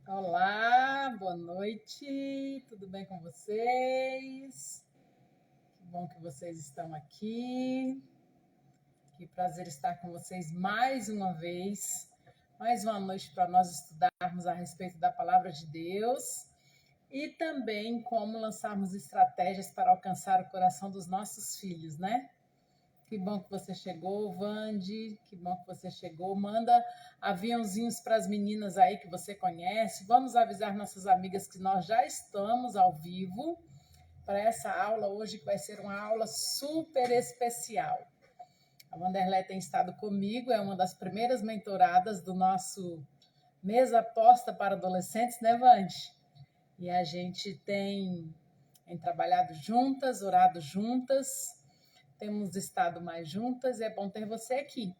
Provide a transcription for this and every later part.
Olá, boa noite, tudo bem com vocês? Que bom que vocês estão aqui. Que prazer estar com vocês mais uma vez. Mais uma noite para nós estudarmos a respeito da palavra de Deus e também como lançarmos estratégias para alcançar o coração dos nossos filhos, né? Que bom que você chegou, Vande. Que bom que você chegou. Manda aviãozinhos para as meninas aí que você conhece. Vamos avisar nossas amigas que nós já estamos ao vivo para essa aula hoje, que vai ser uma aula super especial. A Wanderlei tem estado comigo, é uma das primeiras mentoradas do nosso Mesa Aposta para Adolescentes, né, Vande? E a gente tem trabalhado juntas, orado juntas, temos estado mais juntas e é bom ter você aqui.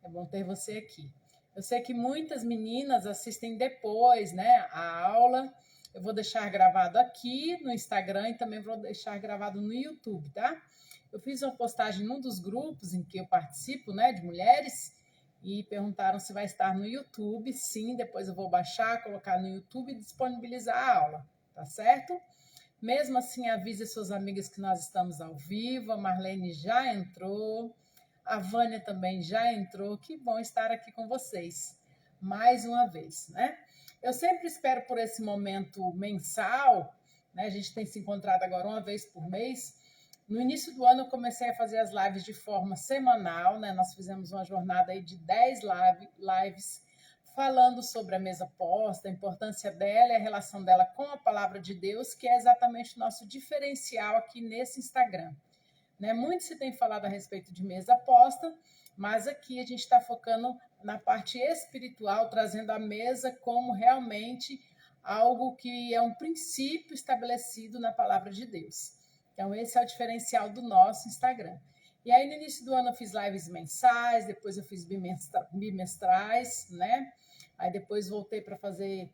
É bom ter você aqui. Eu sei que muitas meninas assistem depois, né, a aula. Eu vou deixar gravado aqui no Instagram e também vou deixar gravado no YouTube, tá? Eu fiz uma postagem num dos grupos em que eu participo, né, de mulheres, e perguntaram se vai estar no YouTube. Sim, depois eu vou baixar, colocar no YouTube e disponibilizar a aula, tá certo? Mesmo assim, avise suas amigas que nós estamos ao vivo. A Marlene já entrou, a Vânia também já entrou. Que bom estar aqui com vocês mais uma vez, né? Eu sempre espero por esse momento mensal, né? A gente tem se encontrado agora uma vez por mês. No início do ano eu comecei a fazer as lives de forma semanal, né? Nós fizemos uma jornada aí de 10 lives falando sobre a mesa posta, a importância dela e a relação dela com a palavra de Deus, que é exatamente o nosso diferencial aqui nesse Instagram. Né? Muito se tem falado a respeito de mesa posta, mas aqui a gente está focando na parte espiritual, trazendo a mesa como realmente algo que é um princípio estabelecido na palavra de Deus. Então, esse é o diferencial do nosso Instagram. E aí, no início do ano, eu fiz lives mensais, depois eu fiz bimestrais, né? Aí depois voltei para fazer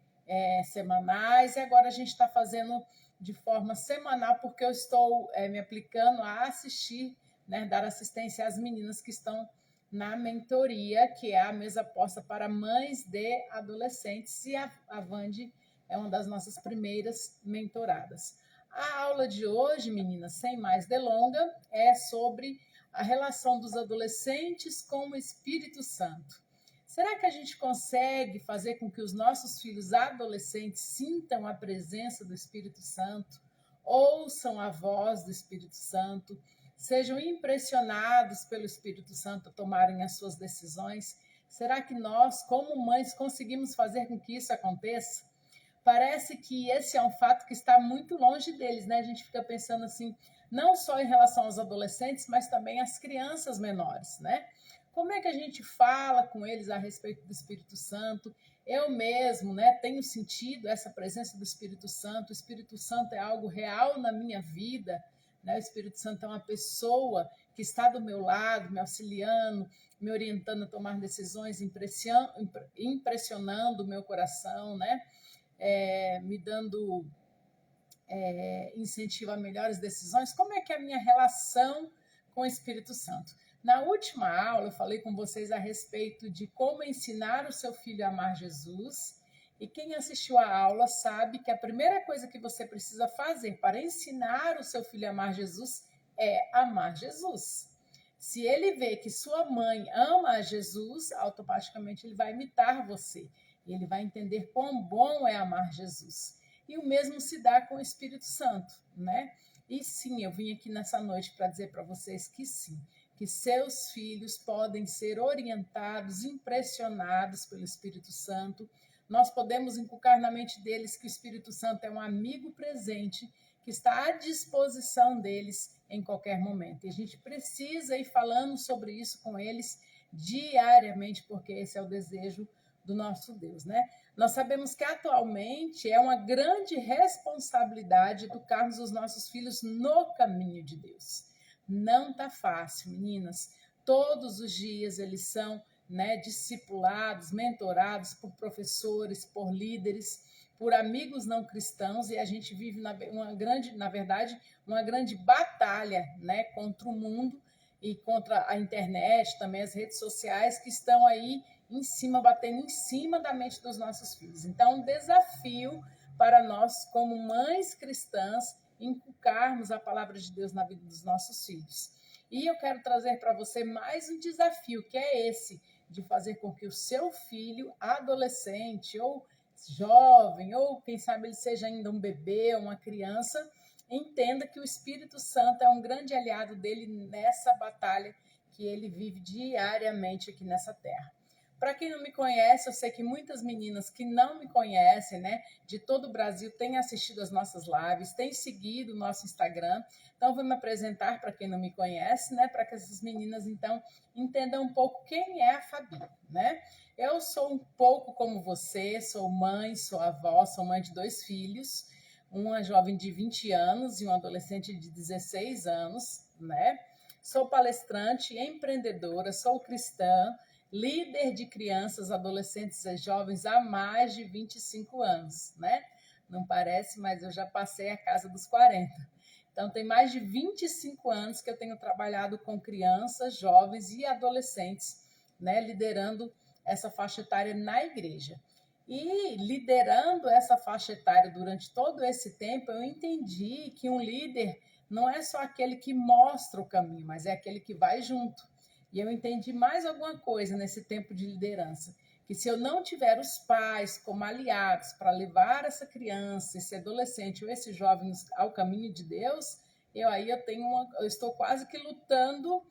semanais, e agora a gente está fazendo de forma semanal, porque eu estou me aplicando a assistir, né, dar assistência às meninas que estão na mentoria, que é a mesa posta para mães de adolescentes, e a Vande é uma das nossas primeiras mentoradas. A aula de hoje, meninas, sem mais delonga, é sobre a relação dos adolescentes com o Espírito Santo. Será que a gente consegue fazer com que os nossos filhos adolescentes sintam a presença do Espírito Santo, ouçam a voz do Espírito Santo, sejam impressionados pelo Espírito Santo a tomarem as suas decisões? Será que nós, como mães, conseguimos fazer com que isso aconteça? Parece que esse é um fato que está muito longe deles, né? A gente fica pensando assim, não só em relação aos adolescentes, mas também às crianças menores, né? Como é que a gente fala com eles a respeito do Espírito Santo? Eu mesmo, né, tenho sentido essa presença do Espírito Santo. O Espírito Santo é algo real na minha vida, né? O Espírito Santo é uma pessoa que está do meu lado, me auxiliando, me orientando a tomar decisões, impressionando o meu coração, né? Me dando incentivo a melhores decisões. Como é que é a minha relação com o Espírito Santo? Na última aula, eu falei com vocês a respeito de como ensinar o seu filho a amar Jesus. E quem assistiu a aula sabe que a primeira coisa que você precisa fazer para ensinar o seu filho a amar Jesus é amar Jesus. Se ele vê que sua mãe ama a Jesus, automaticamente ele vai imitar você. E ele vai entender quão bom é amar Jesus. E o mesmo se dá com o Espírito Santo, né? E sim, eu vim aqui nessa noite para dizer para vocês que sim, que seus filhos podem ser orientados, impressionados pelo Espírito Santo. Nós podemos inculcar na mente deles que o Espírito Santo é um amigo presente que está à disposição deles em qualquer momento. E a gente precisa ir falando sobre isso com eles diariamente, porque esse é o desejo do nosso Deus, né? Nós sabemos que atualmente é uma grande responsabilidade educarmos os nossos filhos no caminho de Deus. Não está fácil, meninas. Todos os dias eles são, né, discipulados, mentorados por professores, por líderes, por amigos não cristãos, e a gente vive na verdade, uma grande batalha, né, contra o mundo e contra a internet, também as redes sociais, que estão aí em cima, batendo em cima da mente dos nossos filhos. Então, um desafio para nós, como mães cristãs, inculcarmos a palavra de Deus na vida dos nossos filhos. E eu quero trazer para você mais um desafio, que é esse, de fazer com que o seu filho, adolescente ou jovem, ou quem sabe ele seja ainda um bebê, uma criança, entenda que o Espírito Santo é um grande aliado dele nessa batalha que ele vive diariamente aqui nessa terra. Para quem não me conhece, eu sei que muitas meninas que não me conhecem, né, de todo o Brasil, têm assistido as nossas lives, têm seguido o nosso Instagram. Então, vou me apresentar para quem não me conhece, né, para que essas meninas, então, entendam um pouco quem é a Fabi, né? Eu sou um pouco como você, sou mãe, sou avó, sou mãe de 2 filhos, uma jovem de 20 anos e um adolescente de 16 anos, né? Sou palestrante, empreendedora, sou cristã, líder de crianças, adolescentes e jovens há mais de 25 anos, né? Não parece, mas eu já passei a casa dos 40. Então, tem mais de 25 anos que eu tenho trabalhado com crianças, jovens e adolescentes, né? Liderando essa faixa etária na igreja. E liderando essa faixa etária durante todo esse tempo, eu entendi que um líder não é só aquele que mostra o caminho, mas é aquele que vai junto. E eu entendi mais alguma coisa nesse tempo de liderança, que se eu não tiver os pais como aliados para levar essa criança, esse adolescente ou esse jovem ao caminho de Deus, eu estou quase que lutando,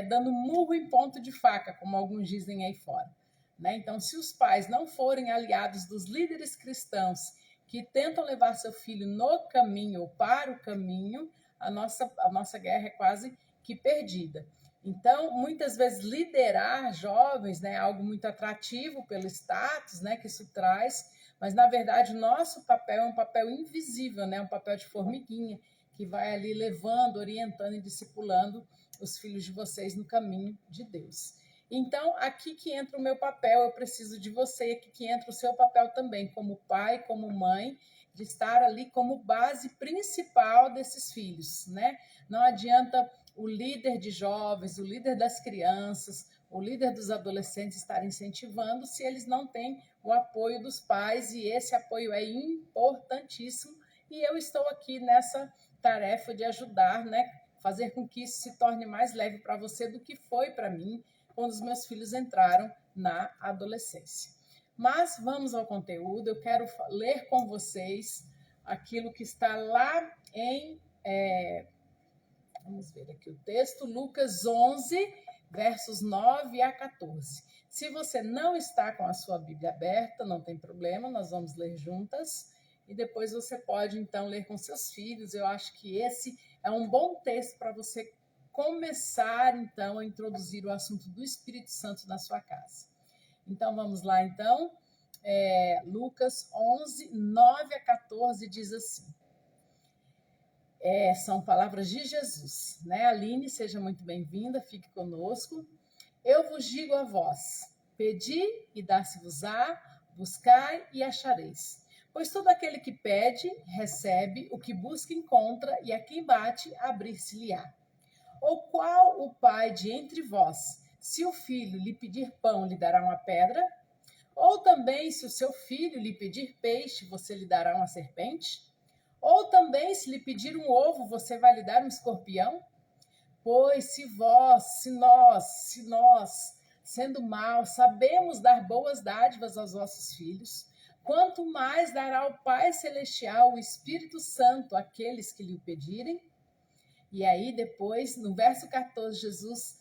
dando murro em ponto de faca, como alguns dizem aí fora. Né? Então, se os pais não forem aliados dos líderes cristãos que tentam levar seu filho no caminho ou para o caminho, a nossa guerra é quase que perdida. Então, muitas vezes, liderar jovens, né, é algo muito atrativo pelo status, né, que isso traz, mas, na verdade, o nosso papel é um papel invisível, né, um papel de formiguinha, que vai ali levando, orientando e discipulando os filhos de vocês no caminho de Deus. Então, aqui que entra o meu papel, eu preciso de você, aqui que entra o seu papel também, como pai, como mãe, de estar ali como base principal desses filhos, né? Não adianta o líder de jovens, o líder das crianças, o líder dos adolescentes estar incentivando se eles não têm o apoio dos pais, e esse apoio é importantíssimo, e eu estou aqui nessa tarefa de ajudar, né? Fazer com que isso se torne mais leve para você do que foi para mim, quando os meus filhos entraram na adolescência. Mas vamos ao conteúdo, eu quero ler com vocês aquilo que está lá em, vamos ver aqui o texto, Lucas 11, versos 9 a 14. Se você não está com a sua Bíblia aberta, não tem problema, nós vamos ler juntas, e depois você pode, então, ler com seus filhos. Eu acho que esse é um bom texto para você começar, então, a introduzir o assunto do Espírito Santo na sua casa. Então, vamos lá, então. Lucas 11, 9 a 14 diz assim. São palavras de Jesus, né? Aline, seja muito bem-vinda, fique conosco. Eu vos digo a vós, pedi e dar-se-vos-á, buscai e achareis. Pois todo aquele que pede, recebe, o que busca, encontra, e a quem bate, abrir-se-lhe-á. Ou qual o pai de entre vós, se o filho lhe pedir pão, lhe dará uma pedra? Ou também, se o seu filho lhe pedir peixe, você lhe dará uma serpente? Ou também, se lhe pedir um ovo, você vai lhe dar um escorpião? Pois se nós, sendo maus, sabemos dar boas dádivas aos nossos filhos, quanto mais dará o Pai Celestial o Espírito Santo àqueles que lhe pedirem? E aí, depois, no verso 14, Jesus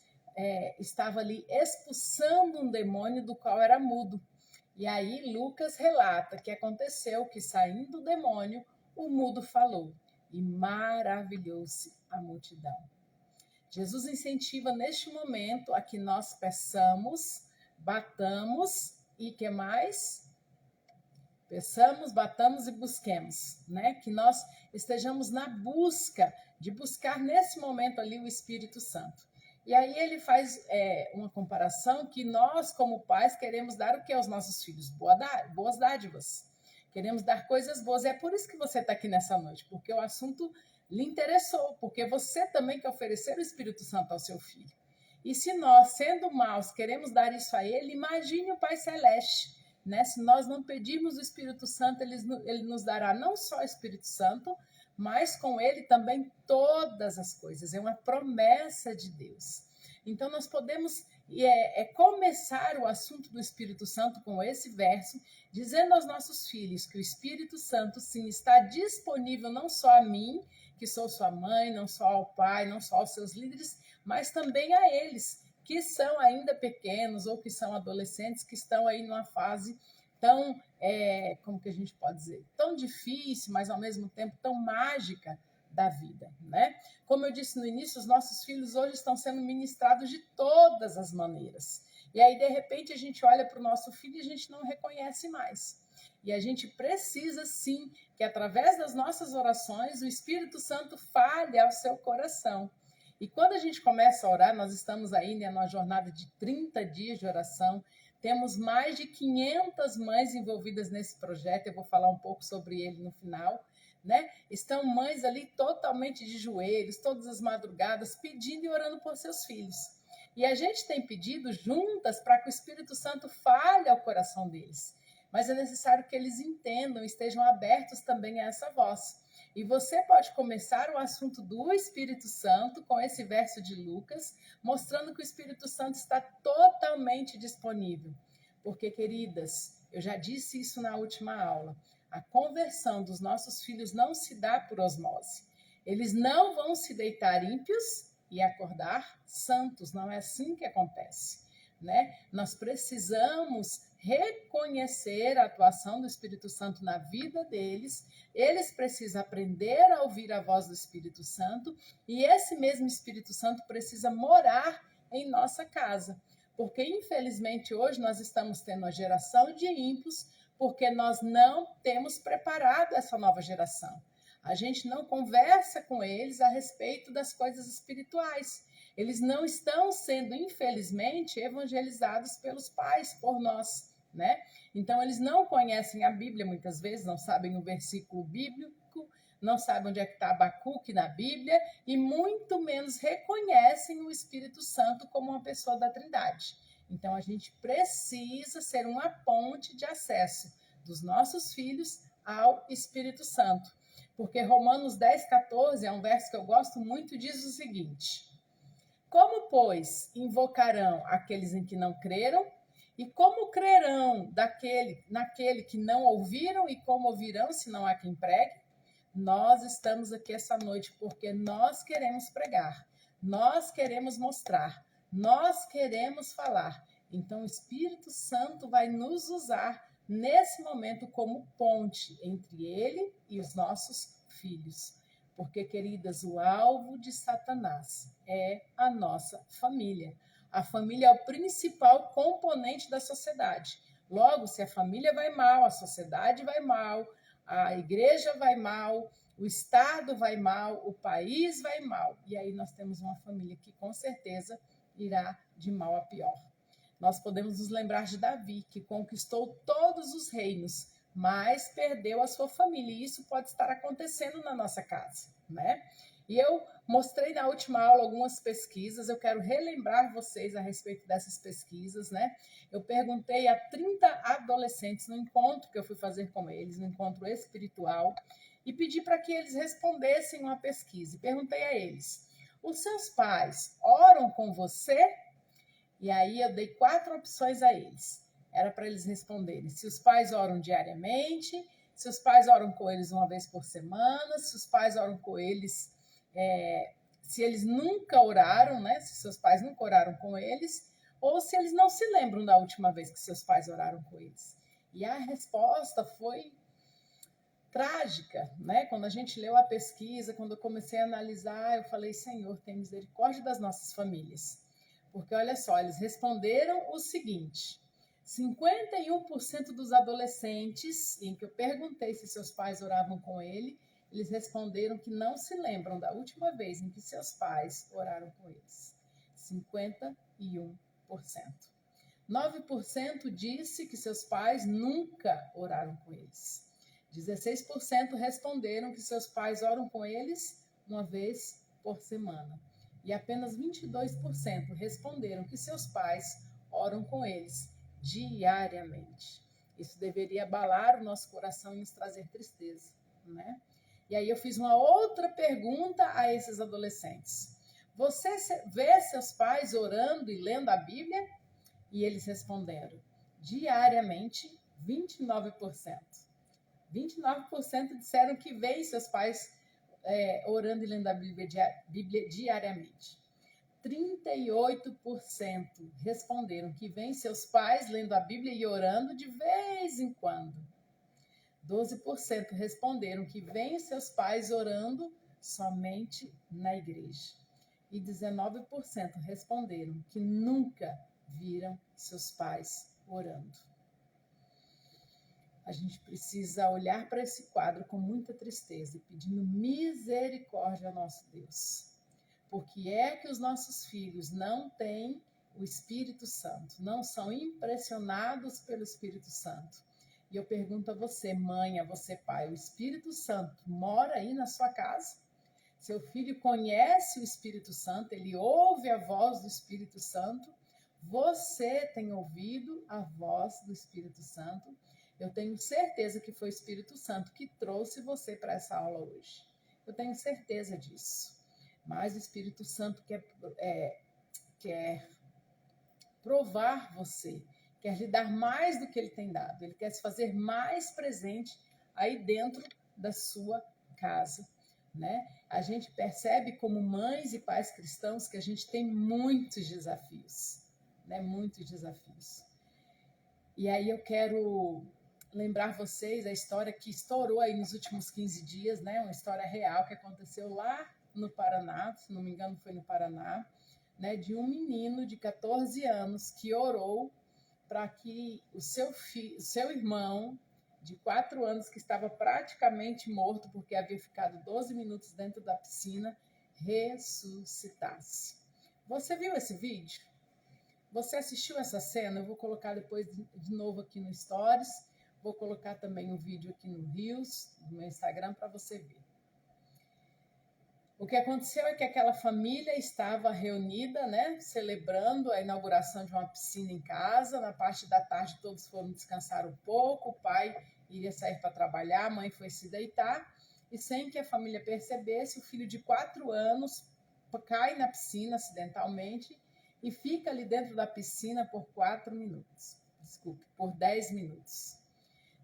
estava ali expulsando um demônio do qual era mudo. E aí, Lucas relata que aconteceu que, saindo o demônio, o mudo falou, e maravilhou-se a multidão. Jesus incentiva neste momento a que nós peçamos, batamos e que mais? Peçamos, batamos e busquemos, né? Que nós estejamos na busca, de buscar nesse momento ali o Espírito Santo. E aí ele faz uma comparação que nós, como pais, queremos dar o que aos nossos filhos? Boas dádivas. Queremos dar coisas boas. É por isso que você está aqui nessa noite, porque o assunto lhe interessou, porque você também quer oferecer o Espírito Santo ao seu filho. E se nós, sendo maus, queremos dar isso a ele, imagine o Pai Celeste, né? Se nós não pedirmos o Espírito Santo, ele nos dará não só o Espírito Santo, mas com ele também todas as coisas. É uma promessa de Deus. Então, nós podemos começar o assunto do Espírito Santo com esse verso, dizendo aos nossos filhos que o Espírito Santo, sim, está disponível não só a mim, que sou sua mãe, não só ao pai, não só aos seus líderes, mas também a eles, que são ainda pequenos ou que são adolescentes, que estão aí numa fase tão, como que a gente pode dizer, tão difícil, mas ao mesmo tempo tão mágica da vida, né? Como eu disse no início, os nossos filhos hoje estão sendo ministrados de todas as maneiras. E aí, de repente, a gente olha para o nosso filho e a gente não reconhece mais. E a gente precisa, sim, que através das nossas orações, o Espírito Santo fale ao seu coração. E quando a gente começa a orar, nós estamos aí, né, numa jornada de 30 dias de oração, temos mais de 500 mães envolvidas nesse projeto, eu vou falar um pouco sobre ele no final, né? Estão mães ali totalmente de joelhos, todas as madrugadas, pedindo e orando por seus filhos. E a gente tem pedido juntas para que o Espírito Santo fale ao coração deles. Mas é necessário que eles entendam, estejam abertos também a essa voz. E você pode começar o assunto do Espírito Santo com esse verso de Lucas, mostrando que o Espírito Santo está totalmente disponível. Porque, queridas, eu já disse isso na última aula, a conversão dos nossos filhos não se dá por osmose. Eles não vão se deitar ímpios e acordar santos, não é assim que acontece, né? Nós precisamos reconhecer a atuação do Espírito Santo na vida deles, eles precisam aprender a ouvir a voz do Espírito Santo e esse mesmo Espírito Santo precisa morar em nossa casa, porque infelizmente hoje nós estamos tendo uma geração de ímpios porque nós não temos preparado essa nova geração. A gente não conversa com eles a respeito das coisas espirituais. Eles não estão sendo, infelizmente, evangelizados pelos pais, por nós, né? Então, eles não conhecem a Bíblia, muitas vezes, não sabem o versículo bíblico, não sabem onde é que está Abacuque na Bíblia, e muito menos reconhecem o Espírito Santo como uma pessoa da Trindade. Então, a gente precisa ser uma ponte de acesso dos nossos filhos ao Espírito Santo. Porque Romanos 10,14 é um verso que eu gosto muito, diz o seguinte: como, pois, invocarão aqueles em que não creram? E como crerão naquele que não ouviram? E como ouvirão se não há quem pregue? Nós estamos aqui essa noite porque nós queremos pregar, nós queremos mostrar, nós queremos falar. Então, o Espírito Santo vai nos usar nesse momento como ponte entre ele e os nossos filhos. Porque, queridas, o alvo de Satanás é a nossa família. A família é o principal componente da sociedade. Logo, se a família vai mal, a sociedade vai mal, a igreja vai mal, o Estado vai mal, o país vai mal. E aí nós temos uma família que, com certeza, irá de mal a pior. Nós podemos nos lembrar de Davi, que conquistou todos os reinos, mas perdeu a sua família. E isso pode estar acontecendo na nossa casa, né? E eu mostrei na última aula algumas pesquisas, eu quero relembrar vocês a respeito dessas pesquisas, né? Eu perguntei a 30 adolescentes no encontro que eu fui fazer com eles, no encontro espiritual, e pedi para que eles respondessem uma pesquisa. E perguntei a eles: os seus pais oram com você? E aí eu dei 4 opções a eles. Era para eles responderem se os pais oram diariamente, se os pais oram com eles uma vez por semana, se os pais oram com eles, se eles nunca oraram, né? Se seus pais nunca oraram com eles, ou se eles não se lembram da última vez que seus pais oraram com eles. E a resposta foi trágica, né? Quando a gente leu a pesquisa, quando eu comecei a analisar, eu falei: Senhor, tem misericórdia das nossas famílias. Porque, olha só, eles responderam o seguinte: 51% dos adolescentes, em que eu perguntei se seus pais oravam com ele, eles responderam que não se lembram da última vez em que seus pais oraram com eles. 51%. 9% disse que seus pais nunca oraram com eles. 16% responderam que seus pais oram com eles uma vez por semana. e apenas 22% responderam que seus pais oram com eles diariamente. Isso deveria abalar o nosso coração e nos trazer tristeza, né? E aí eu fiz uma outra pergunta a esses adolescentes. Você vê seus pais orando e lendo a Bíblia? E eles responderam, diariamente, 29%. 29% disseram que veem seus pais orando e lendo a Bíblia diariamente. 38% responderam que veem seus pais lendo a Bíblia e orando de vez em quando. 12% responderam que veem seus pais orando somente na igreja. E 19% responderam que nunca viram seus pais orando. A gente precisa olhar para esse quadro com muita tristeza e pedindo misericórdia ao nosso Deus. Porque é que os nossos filhos não têm o Espírito Santo, não são impressionados pelo Espírito Santo. E eu pergunto a você, mãe, a você, pai, o Espírito Santo mora aí na sua casa? Seu filho conhece o Espírito Santo, ele ouve a voz do Espírito Santo? Você tem ouvido a voz do Espírito Santo? Eu tenho certeza que foi o Espírito Santo que trouxe você para essa aula hoje. Eu tenho certeza disso. Mas o Espírito Santo quer provar você, quer lhe dar mais do que ele tem dado. Ele quer se fazer mais presente aí dentro da sua casa, né? A gente percebe como mães e pais cristãos que a gente tem muitos desafios, né? Muitos desafios. E aí eu quero lembrar vocês a história que estourou aí nos últimos 15 dias, né? Uma história real que aconteceu lá no Paraná, se não me engano foi no Paraná, né? De um menino de 14 anos que orou para que o seu irmão de 4 anos, que estava praticamente morto porque havia ficado 12 minutos dentro da piscina, ressuscitasse. Você viu esse vídeo? Você assistiu essa cena? Eu vou colocar depois de novo aqui no Stories. Vou colocar também um vídeo aqui no Reels, no meu Instagram, para você ver. O que aconteceu é que aquela família estava reunida, né, celebrando a inauguração de uma piscina em casa. Na parte da tarde, todos foram descansar um pouco. O pai iria sair para trabalhar, a mãe foi se deitar. E sem que a família percebesse, o filho de 4 anos cai na piscina acidentalmente e fica ali dentro da piscina por 10 minutos.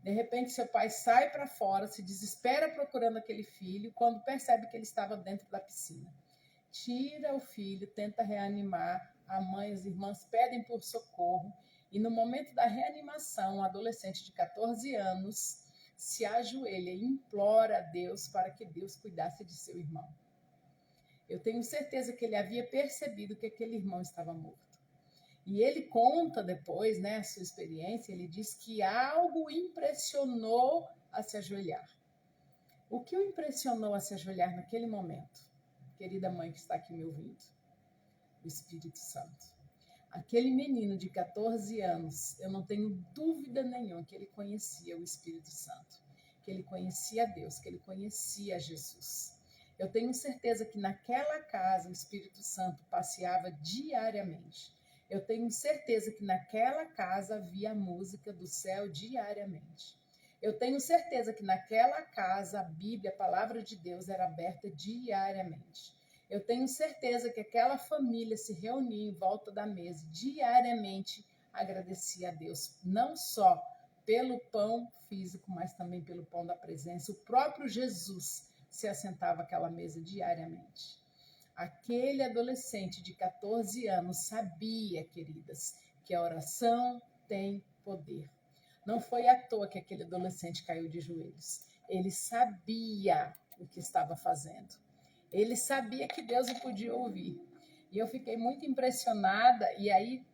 De repente, seu pai sai para fora, se desespera procurando aquele filho, quando percebe que ele estava dentro da piscina. Tira o filho, tenta reanimar, a mãe e as irmãs pedem por socorro, e no momento da reanimação, um adolescente de 14 anos se ajoelha e implora a Deus para que Deus cuidasse de seu irmão. Eu tenho certeza que ele havia percebido que aquele irmão estava morto. E ele conta depois, né, a sua experiência, ele diz que algo impressionou a se ajoelhar. O que o impressionou a se ajoelhar naquele momento? Querida mãe que está aqui me ouvindo, o Espírito Santo. Aquele menino de 14 anos, eu não tenho dúvida nenhuma que ele conhecia o Espírito Santo, que ele conhecia Deus, que ele conhecia Jesus. Eu tenho certeza que naquela casa o Espírito Santo passeava diariamente. Eu tenho certeza que naquela casa havia a música do céu diariamente. Eu tenho certeza que naquela casa a Bíblia, a palavra de Deus, era aberta diariamente. Eu tenho certeza que aquela família se reunia em volta da mesa diariamente, agradecia a Deus, não só pelo pão físico, mas também pelo pão da presença. O próprio Jesus se assentava àquela mesa diariamente. Aquele adolescente de 14 anos sabia, queridas, que a oração tem poder. Não foi à toa que aquele adolescente caiu de joelhos. Ele sabia o que estava fazendo. Ele sabia que Deus o podia ouvir. E eu fiquei muito impressionada, e aí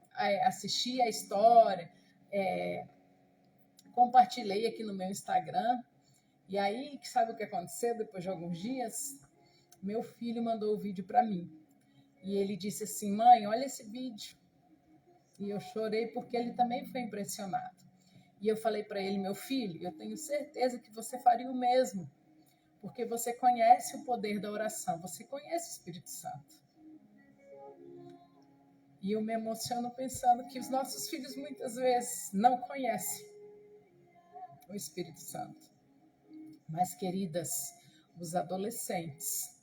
assisti a história, compartilhei aqui no meu Instagram, e aí, sabe o que aconteceu depois de alguns dias? Meu filho mandou o vídeo para mim. E ele disse assim, mãe, olha esse vídeo. E eu chorei porque ele também foi impressionado. E eu falei para ele, meu filho, eu tenho certeza que você faria o mesmo, porque você conhece o poder da oração, você conhece o Espírito Santo. E eu me emociono pensando que os nossos filhos muitas vezes não conhecem o Espírito Santo. Mas, queridas, os adolescentes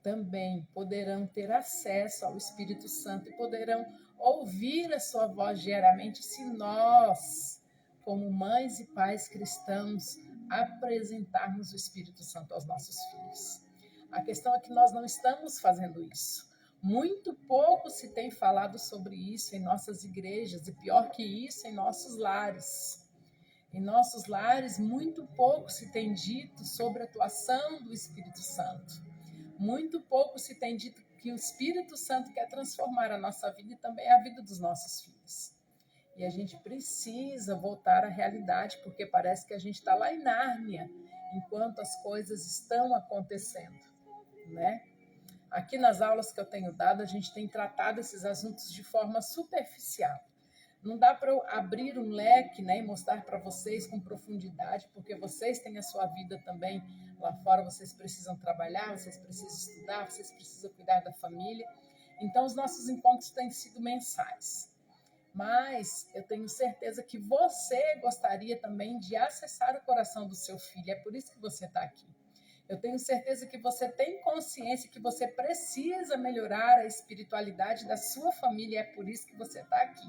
também poderão ter acesso ao Espírito Santo e poderão ouvir a sua voz diariamente se nós, como mães e pais cristãos, apresentarmos o Espírito Santo aos nossos filhos. A questão é que nós não estamos fazendo isso. Muito pouco se tem falado sobre isso em nossas igrejas e, pior que isso, em nossos lares. Em nossos lares, muito pouco se tem dito sobre a atuação do Espírito Santo. Muito pouco se tem dito que o Espírito Santo quer transformar a nossa vida e também a vida dos nossos filhos. E a gente precisa voltar à realidade, porque parece que a gente está lá em Nárnia, enquanto as coisas estão acontecendo, né? Aqui nas aulas que eu tenho dado, a gente tem tratado esses assuntos de forma superficial. Não dá para eu abrir um leque, né, e mostrar para vocês com profundidade, porque vocês têm a sua vida também lá fora, vocês precisam trabalhar, vocês precisam estudar, vocês precisam cuidar da família. Então, os nossos encontros têm sido mensais. Mas eu tenho certeza que você gostaria também de acessar o coração do seu filho. É por isso que você está aqui. Eu tenho certeza que você tem consciência que você precisa melhorar a espiritualidade da sua família. É por isso que você está aqui,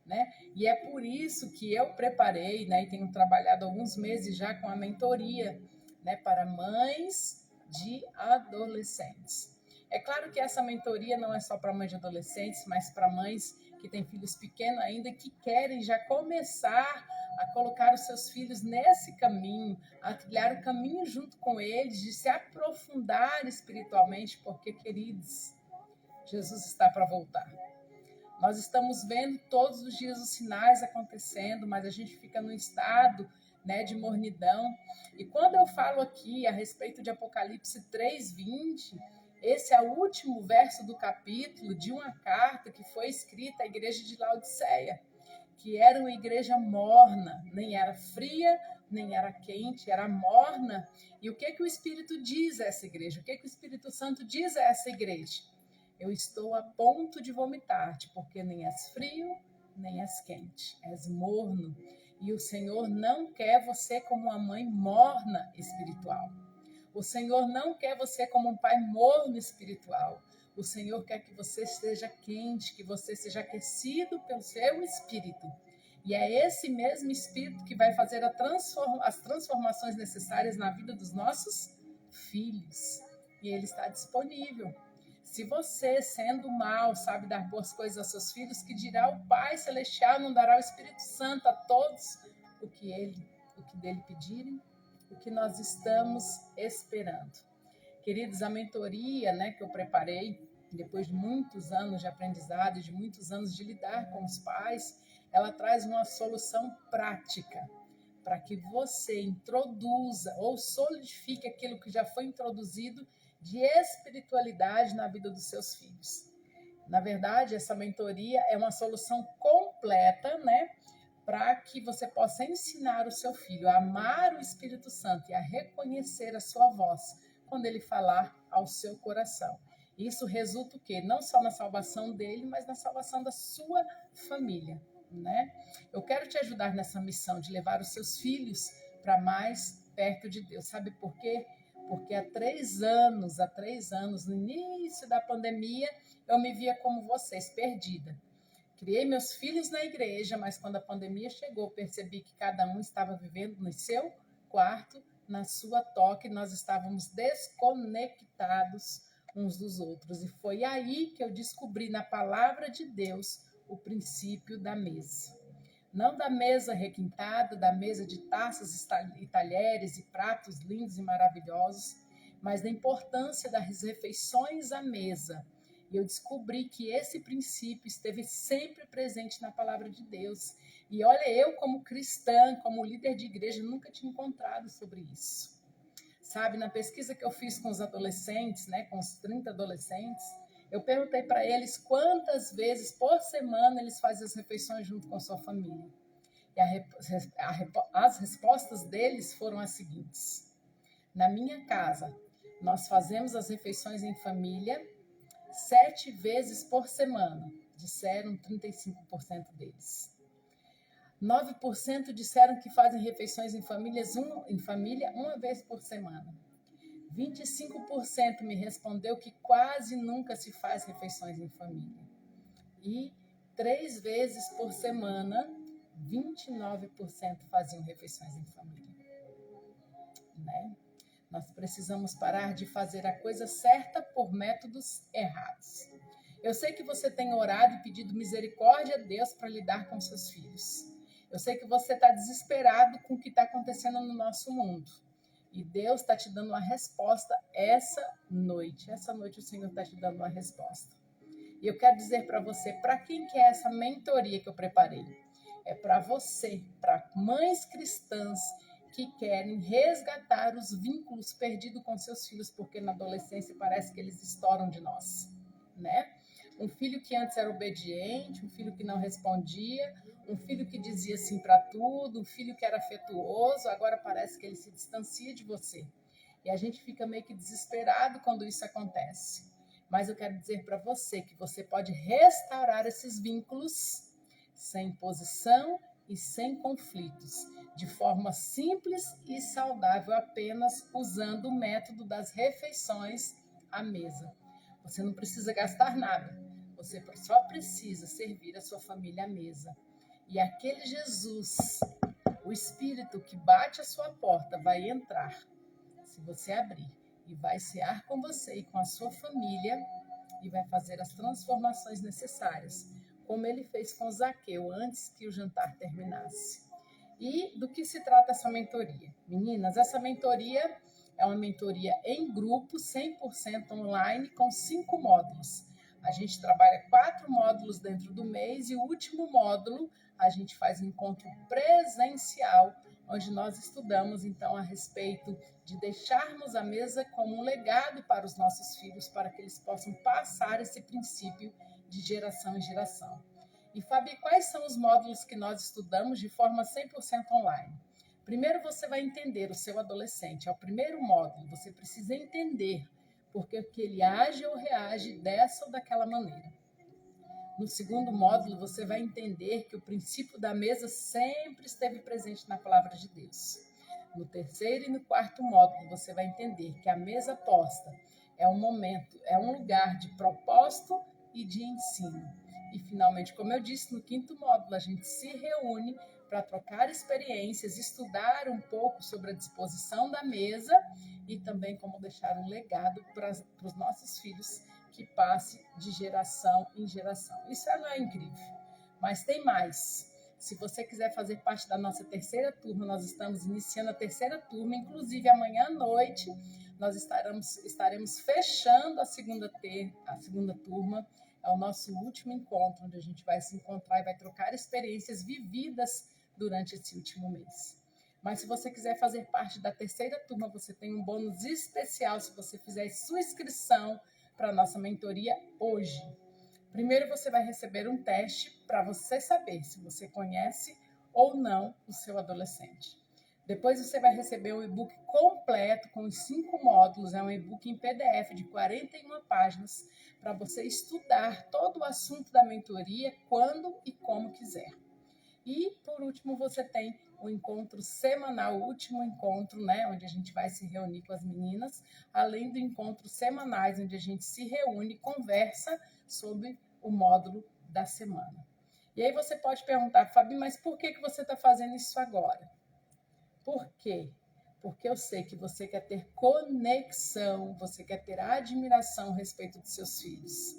né? E é por isso que eu preparei, né, e tenho trabalhado alguns meses já com a mentoria, né, para mães de adolescentes. É claro que essa mentoria não é só para mães de adolescentes, mas para mães que têm filhos pequenos ainda, que querem já começar a colocar os seus filhos nesse caminho, a trilhar o caminho junto com eles, de se aprofundar espiritualmente, porque, queridos, Jesus está para voltar. Nós estamos vendo todos os dias os sinais acontecendo, mas a gente fica num estado, né, de mornidão. E quando eu falo aqui a respeito de Apocalipse 3:20, esse é o último verso do capítulo de uma carta que foi escrita à igreja de Laodiceia, que era uma igreja morna, nem era fria, nem era quente, era morna. E o que o Espírito diz a essa igreja? O que o Espírito Santo diz a essa igreja? Eu estou a ponto de vomitar-te, porque nem és frio, nem és quente, és morno. E o Senhor não quer você como uma mãe morna espiritual. O Senhor não quer você como um pai morno espiritual. O Senhor quer que você esteja quente, que você seja aquecido pelo seu Espírito. E é esse mesmo Espírito que vai fazer as transformações necessárias na vida dos nossos filhos. E ele está disponível. Se você, sendo mal, sabe dar boas coisas aos seus filhos, que dirá o Pai Celestial não dará o Espírito Santo a todos o que dele pedirem, o que nós estamos esperando. Queridos, a mentoria, né, que eu preparei, depois de muitos anos de aprendizado, de muitos anos de lidar com os pais, ela traz uma solução prática para que você introduza ou solidifique aquilo que já foi introduzido de espiritualidade na vida dos seus filhos. Na verdade, essa mentoria é uma solução completa, né, para que você possa ensinar o seu filho a amar o Espírito Santo e a reconhecer a sua voz quando ele falar ao seu coração. Isso resulta o quê? Não só na salvação dele, mas na salvação da sua família, né? Eu quero te ajudar nessa missão de levar os seus filhos para mais perto de Deus. Sabe por quê? Porque há 3 anos, no início da pandemia, eu me via como vocês, perdida. Criei meus filhos na igreja, mas quando a pandemia chegou, percebi que cada um estava vivendo no seu quarto, na sua toca, e nós estávamos desconectados uns dos outros. E foi aí que eu descobri na palavra de Deus o princípio da mesa. Não da mesa requintada, da mesa de taças e talheres e pratos lindos e maravilhosos, mas da importância das refeições à mesa. E eu descobri que esse princípio esteve sempre presente na palavra de Deus. E olha, eu como cristã, como líder de igreja, nunca tinha encontrado sobre isso. Sabe, na pesquisa que eu fiz com os adolescentes, né, com os 30 adolescentes, eu perguntei para eles quantas vezes por semana eles fazem as refeições junto com a sua família. E as respostas deles foram as seguintes. Na minha casa, nós fazemos as refeições em família 7 vezes por semana. disseram 35% deles. 9% disseram que fazem refeições em família uma vez por semana. 25% me respondeu que quase nunca se faz refeições em família. E 3 vezes por semana, 29% faziam refeições em família. Né? Nós precisamos parar de fazer a coisa certa por métodos errados. Eu sei que você tem orado e pedido misericórdia a Deus para lidar com seus filhos. Eu sei que você está desesperado com o que está acontecendo no nosso mundo. E Deus está te dando uma resposta essa noite. Essa noite o Senhor está te dando uma resposta. E eu quero dizer para você, para quem que é essa mentoria que eu preparei? É para você, para mães cristãs que querem resgatar os vínculos perdidos com seus filhos, porque na adolescência parece que eles estouram de nós, né? Um filho que antes era obediente, um filho que não respondia, um filho que dizia sim para tudo, um filho que era afetuoso, agora parece que ele se distancia de você. E a gente fica meio que desesperado quando isso acontece. Mas eu quero dizer para você que você pode restaurar esses vínculos sem imposição e sem conflitos, de forma simples e saudável, apenas usando o método das refeições à mesa. Você não precisa gastar nada. Você só precisa servir a sua família à mesa. E aquele Jesus, o Espírito que bate a sua porta, vai entrar, se você abrir, e vai cear com você e com a sua família, e vai fazer as transformações necessárias, como ele fez com Zaqueu antes que o jantar terminasse. E do que se trata essa mentoria? Meninas, essa mentoria é uma mentoria em grupo, 100% online, com 5 módulos. A gente trabalha 4 módulos dentro do mês e o último módulo a gente faz um encontro presencial, onde nós estudamos então a respeito de deixarmos a mesa como um legado para os nossos filhos, para que eles possam passar esse princípio de geração em geração. E Fabi, quais são os módulos que nós estudamos de forma 100% online? Primeiro você vai entender o seu adolescente, é o primeiro módulo, você precisa entender porque ele age ou reage dessa ou daquela maneira. No segundo módulo, você vai entender que o princípio da mesa sempre esteve presente na palavra de Deus. No terceiro e no quarto módulo, você vai entender que a mesa posta é um momento, é um lugar de propósito e de ensino. E, finalmente, como eu disse, no quinto módulo, a gente se reúne para trocar experiências, estudar um pouco sobre a disposição da mesa e também como deixar um legado para os nossos filhos que passe de geração em geração. Isso não é incrível, mas tem mais. Se você quiser fazer parte da nossa terceira turma, nós estamos iniciando a terceira turma, inclusive amanhã à noite nós estaremos fechando a segunda turma. É o nosso último encontro, onde a gente vai se encontrar e vai trocar experiências vividas durante esse último mês. Mas se você quiser fazer parte da terceira turma, você tem um bônus especial se você fizer sua inscrição para a nossa mentoria hoje. Primeiro você vai receber um teste para você saber se você conhece ou não o seu adolescente. Depois você vai receber o e-book completo com os 5 módulos, é um e-book em PDF de 41 páginas para você estudar todo o assunto da mentoria quando e como quiser. E, por último, você tem o encontro semanal, o último encontro, né, onde a gente vai se reunir com as meninas, além do encontro semanais, onde a gente se reúne e conversa sobre o módulo da semana. E aí você pode perguntar, Fabi, mas por que você está fazendo isso agora? Por quê? Porque eu sei que você quer ter conexão, você quer ter admiração a respeito dos seus filhos.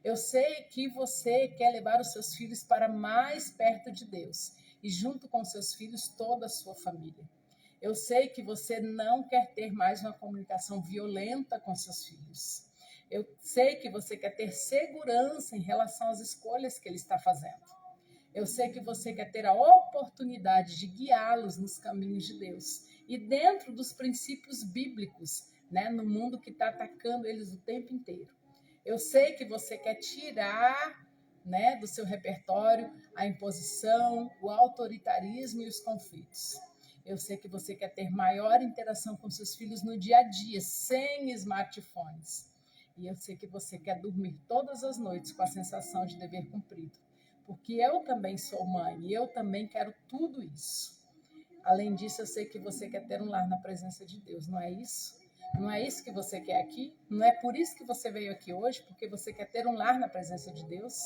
Eu sei que você quer levar os seus filhos para mais perto de Deus e junto com seus filhos toda a sua família. Eu sei que você não quer ter mais uma comunicação violenta com seus filhos. Eu sei que você quer ter segurança em relação às escolhas que ele está fazendo. Eu sei que você quer ter a oportunidade de guiá-los nos caminhos de Deus e dentro dos princípios bíblicos, né, no mundo que está atacando eles o tempo inteiro. Eu sei que você quer tirar, né, do seu repertório a imposição, o autoritarismo e os conflitos. Eu sei que você quer ter maior interação com seus filhos no dia a dia, sem smartphones. E eu sei que você quer dormir todas as noites com a sensação de dever cumprido. Porque eu também sou mãe e eu também quero tudo isso. Além disso, eu sei que você quer ter um lar na presença de Deus, não é isso? Não é isso que você quer aqui? Não é por isso que você veio aqui hoje? Porque você quer ter um lar na presença de Deus?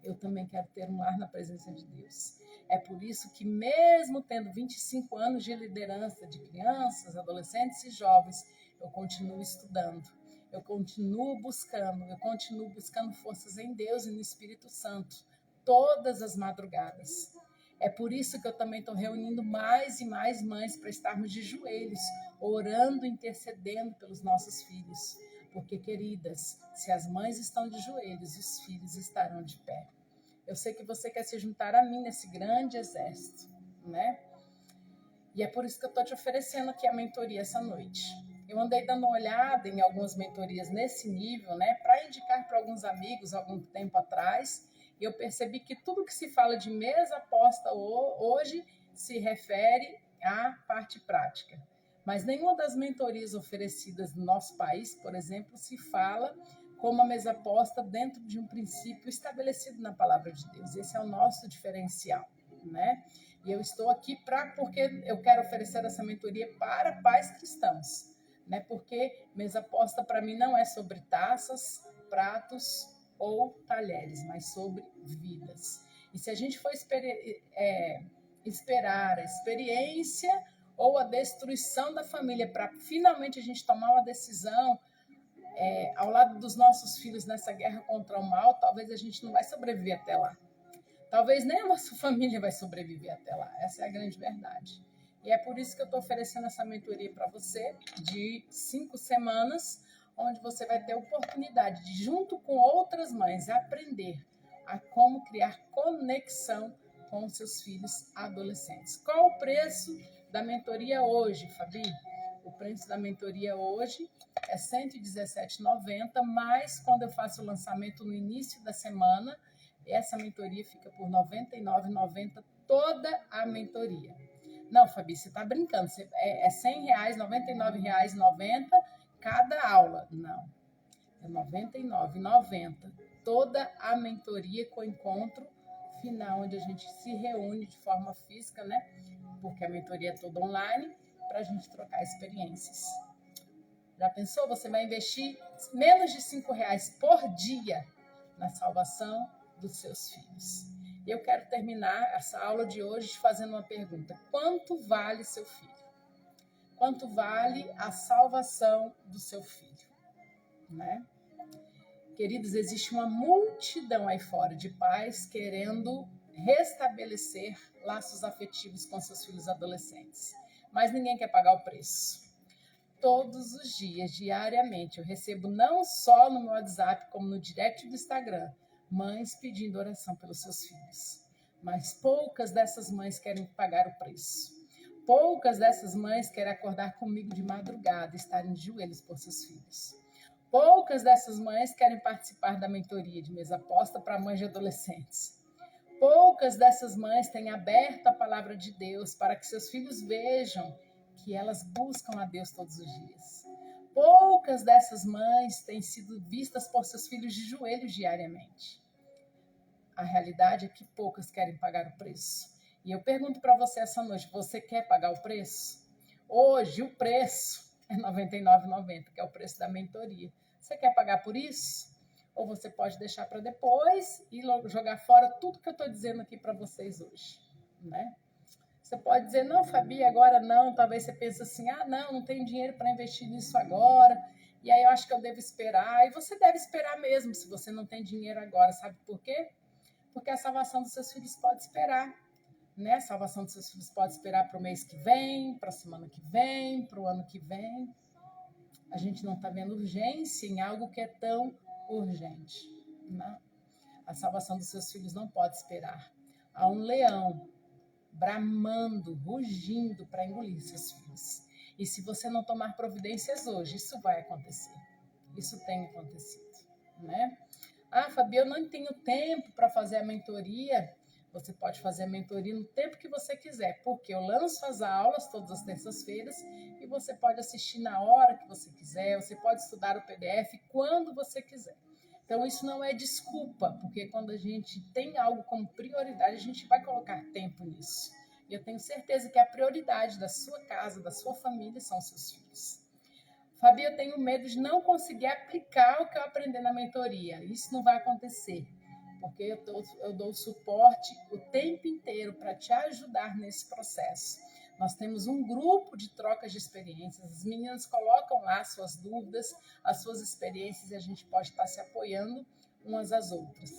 Eu também quero ter um lar na presença de Deus. É por isso que, mesmo tendo 25 anos de liderança de crianças, adolescentes e jovens, eu continuo estudando. Eu continuo buscando forças em Deus e no Espírito Santo, todas as madrugadas. É por isso que eu também estou reunindo mais e mais mães para estarmos de joelhos, orando, intercedendo pelos nossos filhos. Porque, queridas, se as mães estão de joelhos, os filhos estarão de pé. Eu sei que você quer se juntar a mim nesse grande exército, né? E é por isso que eu estou te oferecendo aqui a mentoria essa noite. Eu andei dando uma olhada em algumas mentorias nesse nível, né? Para indicar para alguns amigos algum tempo atrás. E eu percebi que tudo que se fala de mesa posta hoje se refere à parte prática. Mas nenhuma das mentorias oferecidas no nosso país, por exemplo, se fala como a mesa posta dentro de um princípio estabelecido na palavra de Deus. Esse é o nosso diferencial, né? E eu estou aqui porque eu quero oferecer essa mentoria para pais cristãos, né? Porque mesa posta para mim não é sobre taças, pratos ou talheres, mas sobre vidas. E se a gente for esperar a experiência ou a destruição da família para finalmente a gente tomar uma decisão ao lado dos nossos filhos nessa guerra contra o mal, talvez a gente não vai sobreviver até lá. Talvez nem a nossa família vai sobreviver até lá. Essa é a grande verdade. E é por isso que eu estou oferecendo essa mentoria para você de 5 semanas, onde você vai ter a oportunidade de, junto com outras mães, aprender a como criar conexão com os seus filhos adolescentes. Qual o preço da mentoria hoje, Fabi? O preço da mentoria hoje é R$ 117,90, mas quando eu faço o lançamento no início da semana, essa mentoria fica por R$ 99,90, toda a mentoria. Não, Fabi, você está brincando. É R$ 100, R$ 99,90 cada aula. Não, é R$ 99,90. Toda a mentoria com o encontro final, onde a gente se reúne de forma física, né? Porque a mentoria é toda online, para a gente trocar experiências. Já pensou? Você vai investir menos de R$ 5 por dia na salvação dos seus filhos. Eu quero terminar essa aula de hoje te fazendo uma pergunta. Quanto vale seu filho? Quanto vale a salvação do seu filho? Né? Queridos, existe uma multidão aí fora de pais querendo restabelecer laços afetivos com seus filhos adolescentes. Mas ninguém quer pagar o preço. Todos os dias, diariamente, eu recebo não só no meu WhatsApp, como no direct do Instagram, mães pedindo oração pelos seus filhos. Mas poucas dessas mães querem pagar o preço. Poucas dessas mães querem acordar comigo de madrugada e estarem de joelhos por seus filhos. Poucas dessas mães querem participar da mentoria de mesa posta para mães de adolescentes. Poucas dessas mães têm aberto a palavra de Deus para que seus filhos vejam que elas buscam a Deus todos os dias. Poucas dessas mães têm sido vistas por seus filhos de joelhos diariamente. A realidade é que poucas querem pagar o preço. E eu pergunto para você essa noite, você quer pagar o preço? Hoje o preço é R$ 99,90, que é o preço da mentoria. Você quer pagar por isso? Ou você pode deixar para depois e jogar fora tudo que eu estou dizendo aqui para vocês hoje, né? Você pode dizer, não, Fabi, agora não. Talvez você pense assim, não tenho dinheiro para investir nisso agora. E aí eu acho que eu devo esperar. E você deve esperar mesmo se você não tem dinheiro agora. Sabe por quê? Porque a salvação dos seus filhos pode esperar. Né? A salvação dos seus filhos pode esperar para o mês que vem, para a semana que vem, para o ano que vem. A gente não está vendo urgência em algo que é tão urgente. Não. A salvação dos seus filhos não pode esperar. Há um leão bramando, rugindo para engolir seus filhos. E se você não tomar providências hoje, isso vai acontecer. Isso tem acontecido, né? Fabi, eu não tenho tempo para fazer a mentoria. Você pode fazer a mentoria no tempo que você quiser, porque eu lanço as aulas todas as terças-feiras e você pode assistir na hora que você quiser, você pode estudar o PDF quando você quiser. Então, isso não é desculpa, porque quando a gente tem algo como prioridade, a gente vai colocar tempo nisso. E eu tenho certeza que a prioridade da sua casa, da sua família, são os seus filhos. Fabi, eu tenho medo de não conseguir aplicar o que eu aprendi na mentoria. Isso não vai acontecer, porque eu dou suporte o tempo inteiro para te ajudar nesse processo. Nós temos um grupo de trocas de experiências. As meninas colocam lá suas dúvidas, as suas experiências, e a gente pode estar se apoiando umas às outras.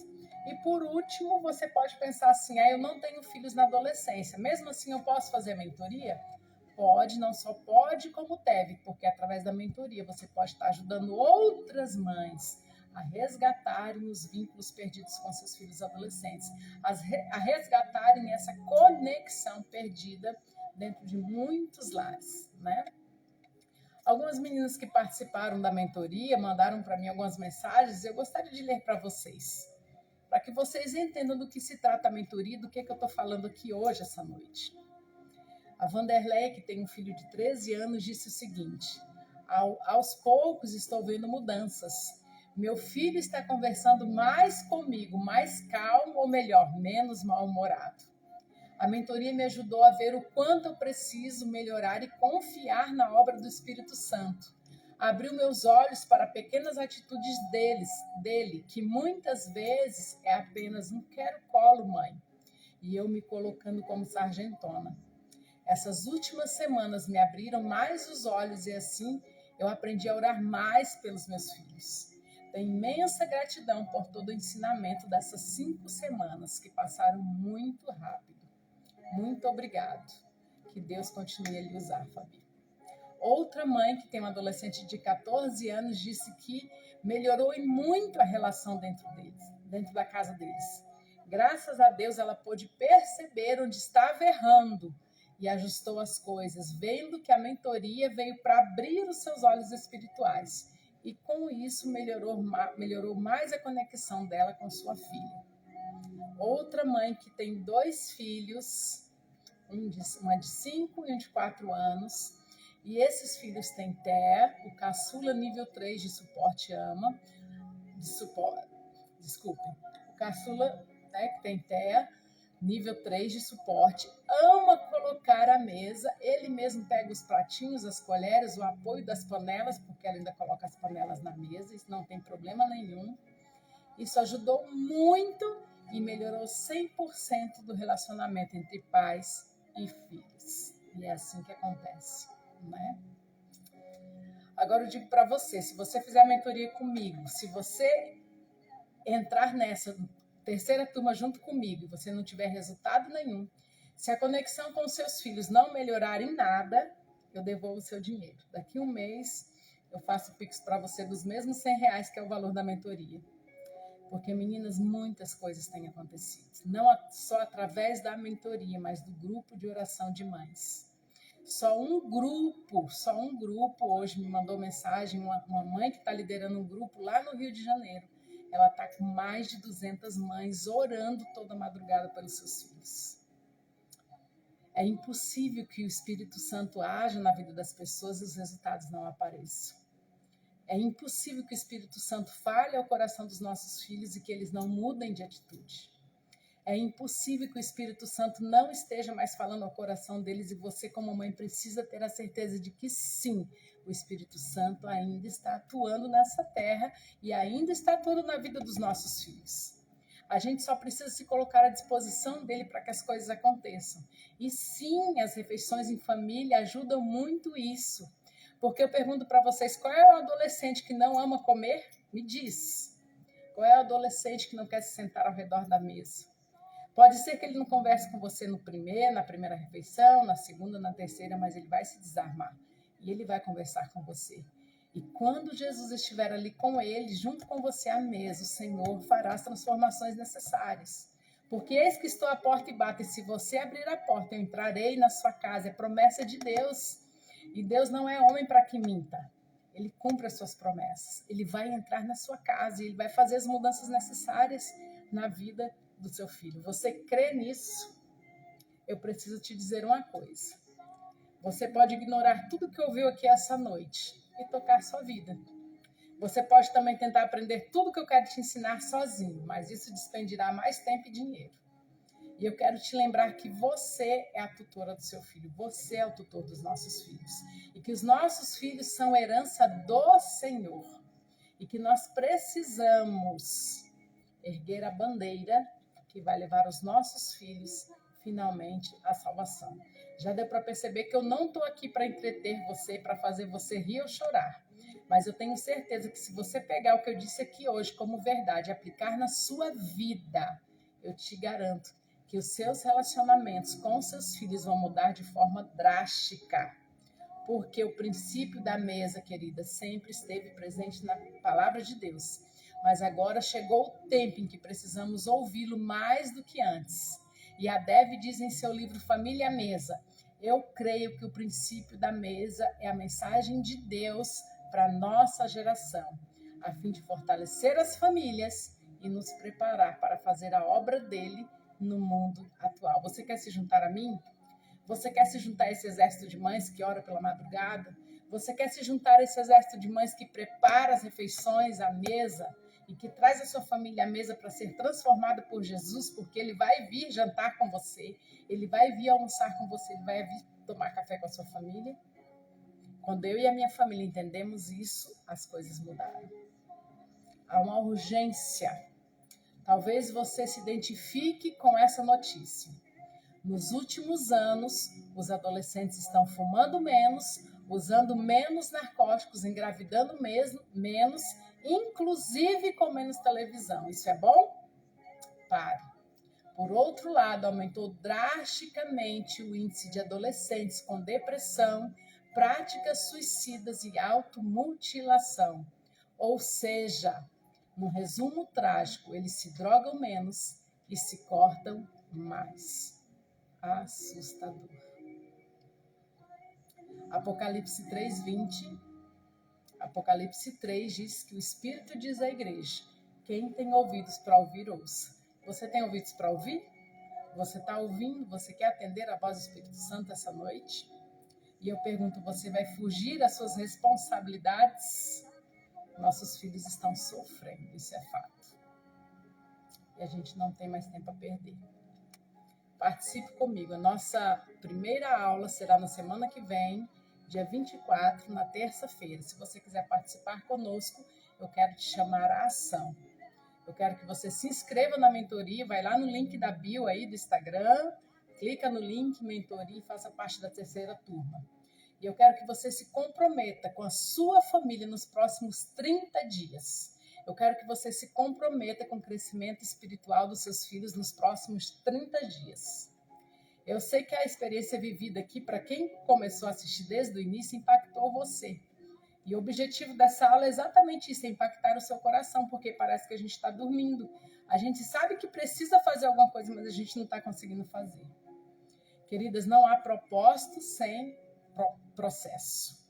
E por último, você pode pensar assim, eu não tenho filhos na adolescência, mesmo assim eu posso fazer a mentoria? Pode, não só pode, como deve, porque através da mentoria você pode estar ajudando outras mães a resgatarem os vínculos perdidos com seus filhos adolescentes, a resgatarem essa conexão perdida dentro de muitos lares, né? Algumas meninas que participaram da mentoria mandaram para mim algumas mensagens e eu gostaria de ler para vocês, para que vocês entendam do que se trata a mentoria e do que eu estou falando aqui hoje, essa noite. A Vanderlei, que tem um filho de 13 anos, disse o seguinte: aos poucos estou vendo mudanças. Meu filho está conversando mais comigo, mais calmo, ou melhor, menos mal-humorado. A mentoria me ajudou a ver o quanto eu preciso melhorar e confiar na obra do Espírito Santo. Abriu meus olhos para pequenas atitudes dele, que muitas vezes é apenas um quero colo, mãe. E eu me colocando como sargentona. Essas últimas semanas me abriram mais os olhos e assim eu aprendi a orar mais pelos meus filhos. Tenho imensa gratidão por todo o ensinamento dessas 5 semanas que passaram muito rápido. Muito obrigado. Que Deus continue a lhe usar, Fabi. Outra mãe que tem um adolescente de 14 anos disse que melhorou em muito a relação dentro da casa deles. Graças a Deus ela pôde perceber onde estava errando e ajustou as coisas, vendo que a mentoria veio para abrir os seus olhos espirituais. E com isso melhorou mais a conexão dela com sua filha. Outra mãe que tem 2 filhos, uma de 5 e um de 4 anos, e esses filhos têm TEA, o caçula nível 3 de suporte o caçula, né, que tem TEA, nível 3 de suporte, ama colocar a mesa, ele mesmo pega os pratinhos, as colheres, o apoio das panelas, porque ela ainda coloca as panelas na mesa, isso não tem problema nenhum. Isso ajudou muito e melhorou 100% do relacionamento entre pais e filhos. E é assim que acontece, né? Agora eu digo para você, se você fizer a mentoria comigo, se você entrar nessa terceira turma junto comigo e você não tiver resultado nenhum, se a conexão com os seus filhos não melhorar em nada, eu devolvo o seu dinheiro. Daqui 1 mês eu faço o Pix para você dos mesmos R$100 que é o valor da mentoria. Porque, meninas, muitas coisas têm acontecido. Não só através da mentoria, mas do grupo de oração de mães. Só um grupo hoje me mandou mensagem, uma mãe que está liderando um grupo lá no Rio de Janeiro. Ela está com mais de 200 mães orando toda madrugada pelos seus filhos. É impossível que o Espírito Santo haja na vida das pessoas e os resultados não apareçam. É impossível que o Espírito Santo fale ao coração dos nossos filhos e que eles não mudem de atitude. É impossível que o Espírito Santo não esteja mais falando ao coração deles e você, como mãe, precisa ter a certeza de que sim, o Espírito Santo ainda está atuando nessa terra e ainda está atuando na vida dos nossos filhos. A gente só precisa se colocar à disposição dele para que as coisas aconteçam. E sim, as refeições em família ajudam muito isso. Porque eu pergunto para vocês, qual é o adolescente que não ama comer? Me diz. Qual é o adolescente que não quer se sentar ao redor da mesa? Pode ser que ele não converse com você na primeira refeição, na segunda, na terceira, mas ele vai se desarmar e ele vai conversar com você. E quando Jesus estiver ali com ele, junto com você à mesa, o Senhor fará as transformações necessárias. Porque eis que estou à porta e bato, e se você abrir a porta, eu entrarei na sua casa. É promessa de Deus. E Deus não é homem para que minta. Ele cumpre as suas promessas. Ele vai entrar na sua casa e ele vai fazer as mudanças necessárias na vida do seu filho. Você crê nisso? Eu preciso te dizer uma coisa. Você pode ignorar tudo que ouviu aqui essa noite e tocar sua vida. Você pode também tentar aprender tudo que eu quero te ensinar sozinho, mas isso despendirá mais tempo e dinheiro. E eu quero te lembrar que você é a tutora do seu filho, você é o tutor dos nossos filhos. E que os nossos filhos são herança do Senhor. E que nós precisamos erguer a bandeira que vai levar os nossos filhos finalmente à salvação. Já deu para perceber que eu não estou aqui para entreter você, para fazer você rir ou chorar. Mas eu tenho certeza que se você pegar o que eu disse aqui hoje como verdade e aplicar na sua vida, eu te garanto que os seus relacionamentos com os seus filhos vão mudar de forma drástica. Porque o princípio da mesa, querida, sempre esteve presente na palavra de Deus. Mas agora chegou o tempo em que precisamos ouvi-lo mais do que antes. E a Dev diz em seu livro Família à Mesa: eu creio que o princípio da mesa é a mensagem de Deus para a nossa geração, a fim de fortalecer as famílias e nos preparar para fazer a obra dele no mundo atual. Você quer se juntar a mim? Você quer se juntar a esse exército de mães que ora pela madrugada? Você quer se juntar a esse exército de mães que prepara as refeições à mesa e que traz a sua família à mesa para ser transformada por Jesus, porque ele vai vir jantar com você, ele vai vir almoçar com você, ele vai vir tomar café com a sua família? Quando eu e a minha família entendemos isso, as coisas mudaram. Há uma urgência. Talvez você se identifique com essa notícia. Nos últimos anos, os adolescentes estão fumando menos, usando menos narcóticos, engravidando menos, inclusive com menos televisão. Isso é bom? Pare. Por outro lado, aumentou drasticamente o índice de adolescentes com depressão, práticas suicidas e automutilação. Ou seja, no resumo trágico, eles se drogam menos e se cortam mais. Assustador. Apocalipse 3:20. Apocalipse 3 diz que o Espírito diz à igreja: quem tem ouvidos para ouvir, ouça. Você tem ouvidos para ouvir? Você está ouvindo? Você quer atender a voz do Espírito Santo essa noite? E eu pergunto, você vai fugir das suas responsabilidades? Nossos filhos estão sofrendo, isso é fato. E a gente não tem mais tempo a perder. Participe comigo. A nossa primeira aula será na semana que vem, dia 24, na terça-feira. Se você quiser participar conosco, eu quero te chamar à ação. Eu quero que você se inscreva na mentoria, vai lá no link da bio aí do Instagram, clica no link mentoria e faça parte da terceira turma. E eu quero que você se comprometa com a sua família nos próximos 30 dias. Eu quero que você se comprometa com o crescimento espiritual dos seus filhos nos próximos 30 dias. Eu sei que a experiência vivida aqui, para quem começou a assistir desde o início, impactou você. E o objetivo dessa aula é exatamente isso, é impactar o seu coração, porque parece que a gente está dormindo. A gente sabe que precisa fazer alguma coisa, mas a gente não está conseguindo fazer. Queridas, não há propósito sem processo.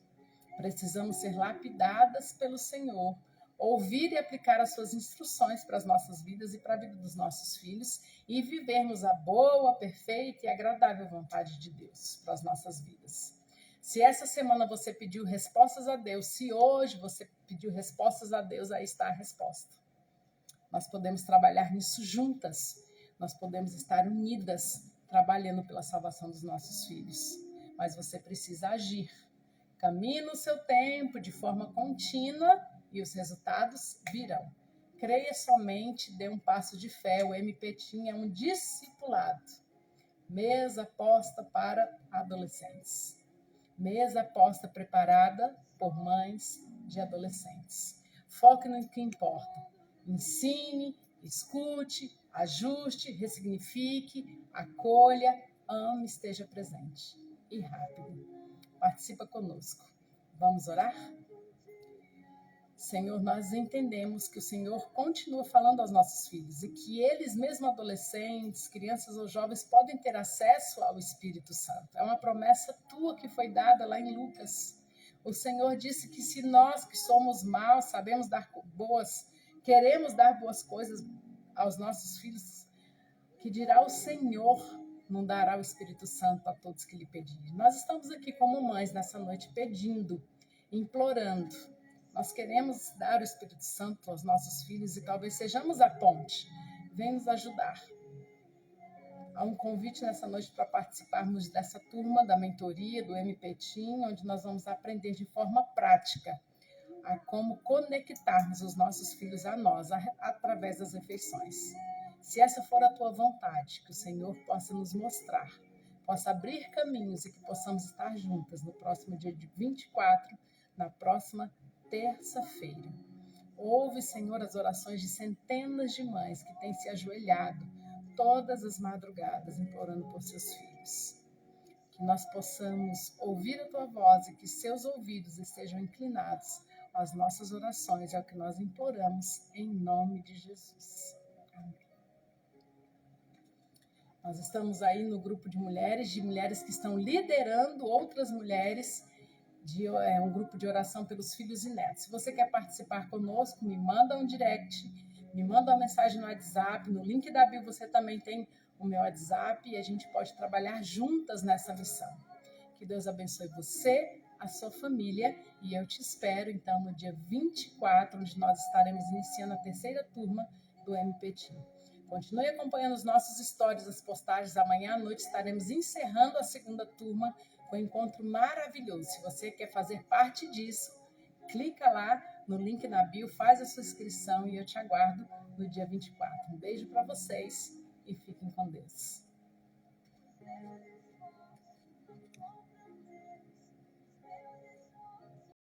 Precisamos ser lapidadas pelo Senhor, ouvir e aplicar as suas instruções para as nossas vidas e para a vida dos nossos filhos e vivermos a boa, perfeita e agradável vontade de Deus para as nossas vidas. Se essa semana você pediu respostas a Deus, se hoje você pediu respostas a Deus, aí está a resposta. Nós podemos trabalhar nisso juntas, nós podemos estar unidas, trabalhando pela salvação dos nossos filhos. Mas você precisa agir. Caminhe no seu tempo, de forma contínua, e os resultados virão. Creia somente, dê um passo de fé. O MPTIM é um discipulado. Mesa aposta para adolescentes. Mesa aposta preparada por mães de adolescentes. Foque no que importa. Ensine, escute, ajuste, ressignifique, acolha, ame, esteja presente. E rápido. Participa conosco. Vamos orar? Senhor, nós entendemos que o Senhor continua falando aos nossos filhos e que eles, mesmo adolescentes, crianças ou jovens, podem ter acesso ao Espírito Santo. É uma promessa tua que foi dada lá em Lucas. O Senhor disse que se nós que somos maus, sabemos dar boas, queremos dar boas coisas aos nossos filhos, que dirá o Senhor não dará o Espírito Santo a todos que lhe pedirem. Nós estamos aqui como mães nessa noite pedindo, implorando. Nós queremos dar o Espírito Santo aos nossos filhos e talvez sejamos a ponte. Vem nos ajudar. Há um convite nessa noite para participarmos dessa turma da mentoria do MP Team, onde nós vamos aprender de forma prática a como conectarmos os nossos filhos a nós através das refeições. Se essa for a tua vontade, que o Senhor possa nos mostrar, possa abrir caminhos e que possamos estar juntas no próximo dia de 24, na próxima terça-feira. Ouve, Senhor, as orações de centenas de mães que têm se ajoelhado todas as madrugadas implorando por seus filhos. Que nós possamos ouvir a tua voz e que seus ouvidos estejam inclinados às nossas orações, é o que nós imploramos em nome de Jesus. Amém. Nós estamos aí no grupo de mulheres que estão liderando outras mulheres, um grupo de oração pelos filhos e netos. Se você quer participar conosco, me manda um direct, me manda uma mensagem no WhatsApp, no link da bio você também tem o meu WhatsApp e a gente pode trabalhar juntas nessa missão. Que Deus abençoe você, a sua família e eu te espero então no dia 24, onde nós estaremos iniciando a terceira turma do MP Team. Continue acompanhando os nossos stories, as postagens. Amanhã à noite estaremos encerrando a segunda turma com um encontro maravilhoso. Se você quer fazer parte disso, clica lá no link na bio, faz a sua inscrição e eu te aguardo no dia 24. Um beijo para vocês e fiquem com Deus.